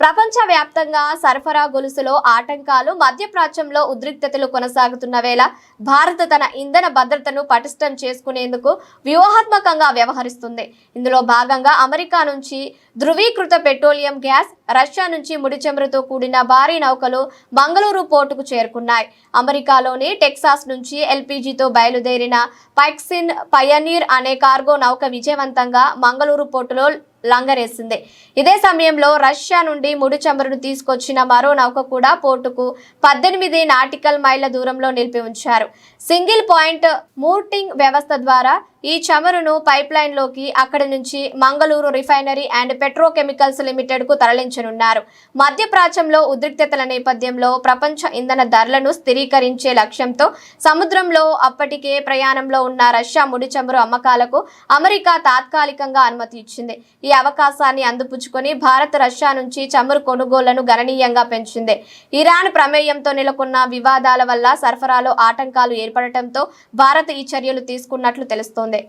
ప్రపంచవ్యాప్తంగా సరఫరా గొలుసులో ఆటంకాలు, మధ్యప్రాచ్యంలో ఉద్రిక్తతలు కొనసాగుతున్న వేళ భారత్ తన ఇంధన భద్రతను పటిష్టం చేసుకునేందుకు వ్యూహాత్మకంగా వ్యవహరిస్తుంది. ఇందులో భాగంగా అమెరికా నుంచి ధృవీకృత పెట్రోలియం గ్యాస్, రష్యా నుంచి ముడి చమురుతో కూడిన భారీ నౌకలు మంగళూరు పోర్టుకు చేరుకున్నాయి. అమెరికాలోని టెక్సాస్ నుంచి ఎల్పీజీతో బయలుదేరిన పైక్సిన్ పయనీర్ అనే కార్గో నౌక విజయవంతంగా మంగళూరు పోర్టులో లంగరేసింది. ఇదే సమయంలో రష్యా నుండి ముడి చమురును తీసుకొచ్చిన మరో నౌక కూడా పోర్టుకు 18 నాటికల్ మైళ్ల దూరంలో నిలిపి ఉంచారు. సింగిల్ పాయింట్ మూర్టింగ్ వ్యవస్థ ద్వారా ఈ చమురును పైప్ లైన్ లోకి అక్కడి నుంచి Mangaluru refinery and petrochemicals limited కు తరలించనున్నారు. మధ్యప్రాచ్యంలో ఉద్రిక్తతల నేపథ్యంలో ప్రపంచ ఇంధన ధరలను స్థిరీకరించే లక్ష్యంతో సముద్రంలో అప్పటికే ప్రయాణంలో ఉన్న రష్యా ముడి చమురు అమ్మకాలకు అమెరికా తాత్కాలికంగా అనుమతి ఇచ్చింది. ఈ అవకాశాన్ని అందిపుచ్చుకొని భారత్ రష్యా నుంచి చమురు కొనుగోళ్లను గణనీయంగా పెంచింది. ఇరాన్ ప్రమేయంతో నెలకొన్న వివాదాల వల్ల సరఫరాలో ఆటంకాలు ఏర్పడటంతో భారత్ ఈ చర్యలు తీసుకున్నట్లు తెలుస్తోంది.